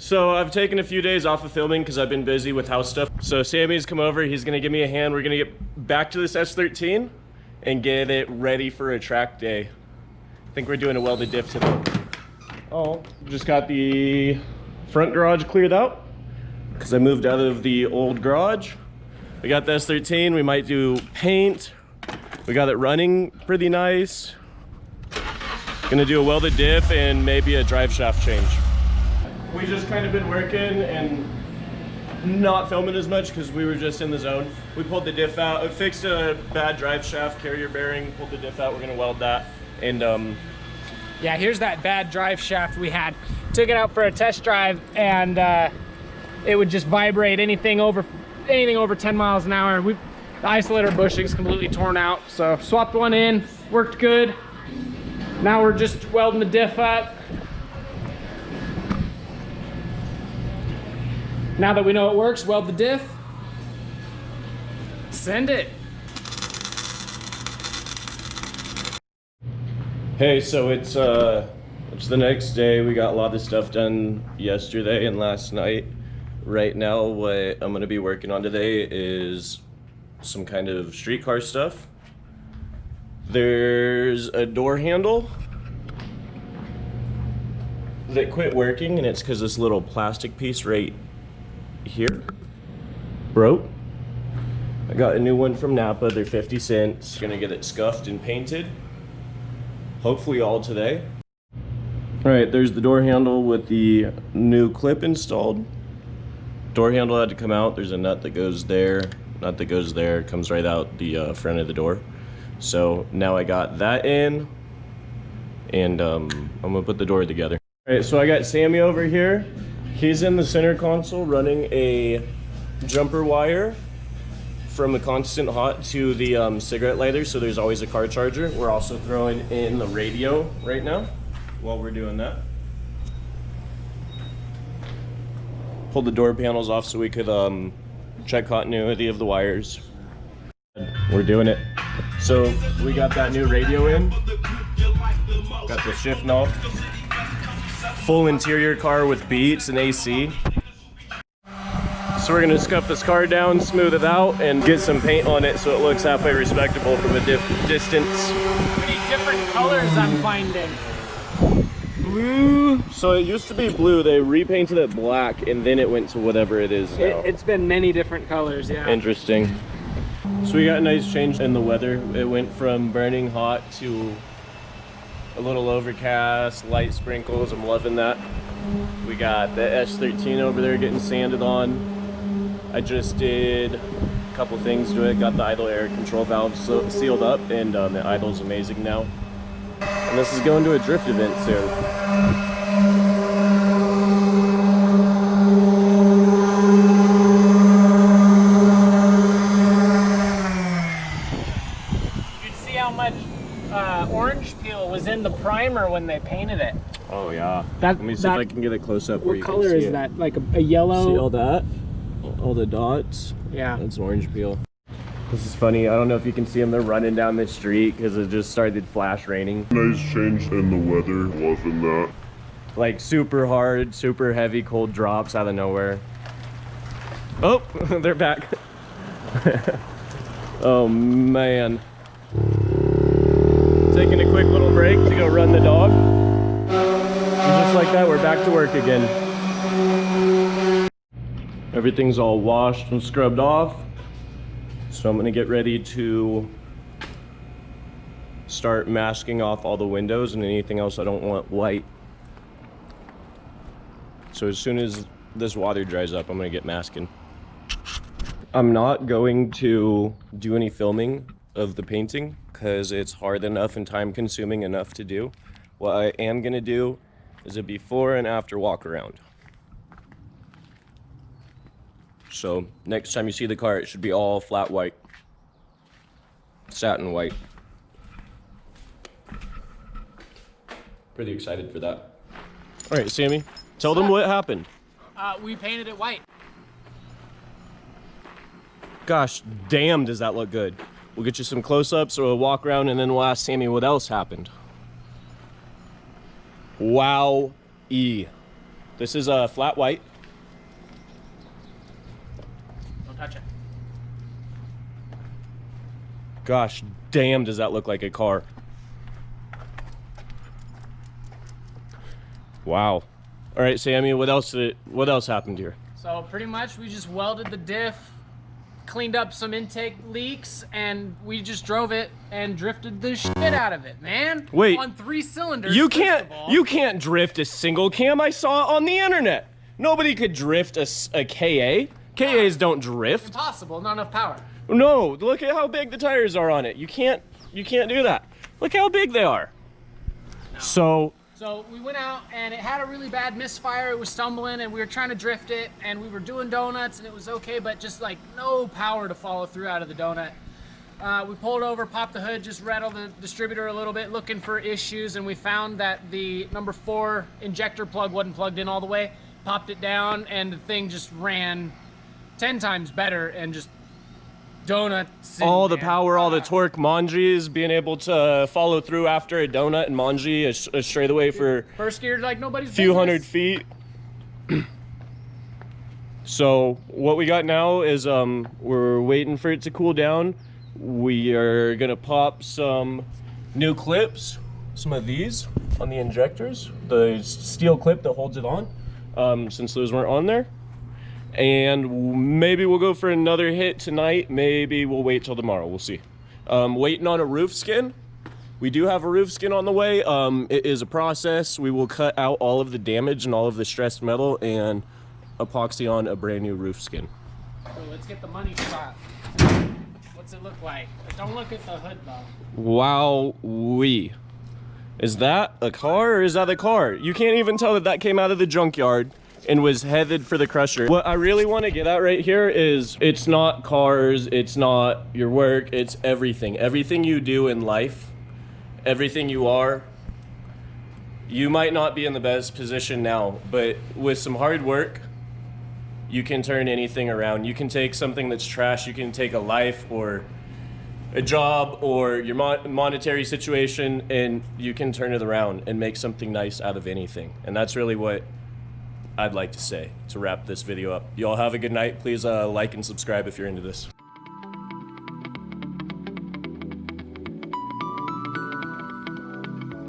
So I've taken a few days off of filming because I've been busy with house stuff. So Sammy's come over, he's gonna give me a hand. We're gonna get back to this S13 and get it ready for a track day. I think we're doing a welded diff today. Oh, just got the front garage cleared out because I moved out of the old garage. We got the S13, we might do paint. We got it running pretty nice. Gonna do a welded diff and maybe a drive shaft change. We just kind of been working and not filming as much because we were just in the zone. We pulled the diff out, fixed a bad drive shaft carrier bearing, pulled the diff out, we're gonna weld that. And yeah, here's that bad drive shaft we had. Took it out for a test drive and it would just vibrate anything over 10 miles an hour. The isolator bushing's completely torn out, so swapped one in, worked good. Now we're just welding the diff up. Now that we know it works, weld the diff, send it. hey, so it's the next day. We got a lot of stuff done yesterday and last night. Right now, what I'm gonna be working on today is some kind of streetcar stuff. There's a door handle that quit working, and it's because this little plastic piece right here broke. I got a new one from Napa. They're 50 cents. Gonna get it scuffed and painted, hopefully all today. All right, there's the door handle with the new clip installed. Door handle had to come out. There's a nut that goes there, nut that goes there, comes right out the front of the door. So now I got that in, and I'm gonna put the door together. All right, so I got Sammy over here. He's in the center console running a jumper wire from the constant hot to the cigarette lighter, so there's always a car charger. We're also throwing in the radio right now while we're doing that. Pulled the door panels off so we could check continuity of the wires. We're doing it. So we got that new radio in. Got the shift knob. Full interior car with beats and AC. So we're gonna scuff this car down, smooth it out, and get some paint on it so it looks halfway respectable from a distance. We need different colors, I'm finding. Blue. So it used to be blue. They repainted it black, and then it went to whatever it is now. It's been many different colors, yeah. Interesting. So we got a nice change in the weather. It went from burning hot to a little overcast, light sprinkles. I'm loving that. We got the S13 over there getting sanded on. I just did a couple things to it. Got the idle air control valve sealed up, and the idle's amazing now. And this is going to a drift event soon. Orange peel was in the primer when they painted it. Oh yeah. Let me see if I can get a close up. What color is that? Like a yellow? See all that? All the dots? Yeah. That's orange peel. This is funny. I don't know if you can see them. They're running down the street because it just started flash raining. Nice change in the weather, wasn't that? Like super hard, super heavy, cold drops out of nowhere. Oh, they're back. Oh man. Taking a quick little break to go run the dog. And just like that, we're back to work again. Everything's all washed and scrubbed off. So I'm gonna get ready to start masking off all the windows and anything else I don't want white. So as soon as this water dries up, I'm gonna get masking. I'm not going to do any filming of the painting because it's hard enough and time consuming enough to do. What I am gonna do is a before and after walk around. So next time you see the car, it should be all flat white, satin white. Pretty excited for that. All right, Sammy, tell them what happened. We painted it white. Gosh damn, does that look good. We'll get you some close-ups, or we'll walk around, and then we'll ask Sammy what else happened. Wow-y. This is a flat white. Don't touch it. Gosh damn, does that look like a car. Wow. All right, Sammy, what else happened here? So pretty much we just welded the diff, cleaned up some intake leaks, and we just drove it and drifted the shit out of it, man. Wait. On 3 cylinders. You first of all. can't drift a single cam. I saw on the internet. Nobody could drift a KA. KAs don't drift. Impossible, not enough power. No, look at how big the tires are on it. You can't do that. Look how big they are. No. So we went out and it had a really bad misfire. It was stumbling and we were trying to drift it and we were doing donuts and it was okay, but just like no power to follow through out of the donut. We pulled over, popped the hood, just rattled the distributor a little bit looking for issues, and we found that the number 4 injector plug wasn't plugged in all the way. Popped it down and the thing just ran 10 times better and just donuts. all the power, all the torque, Manji's being able to follow through after a donut and Manji a straightaway for first gear like nobody's few business. hundred feet. So what we got now is we're waiting for it to cool down. We are gonna pop some new clips, some of these on the injectors, the steel clip that holds it on, since those weren't on there. And maybe we'll go for another hit tonight. Maybe we'll wait till tomorrow. We'll see. Waiting on a roof skin. We do have a roof skin on the way. It is a process. We will cut out all of the damage and all of the stressed metal and epoxy on a brand new roof skin. So let's get the money shot. What's it look like? Don't look at the hood though. Wowee. Is that a car or is that a car? You can't even tell that came out of the junkyard and was headed for the crusher. What I really want to get at right here is it's not cars, it's not your work, it's everything. Everything you do in life, everything you are. You might not be in the best position now, but with some hard work, you can turn anything around. You can take something that's trash, you can take a life or a job or your monetary situation, and you can turn it around and make something nice out of anything. And that's really what I'd like to say to wrap this video up. You all have a good night. Please like and subscribe if you're into this.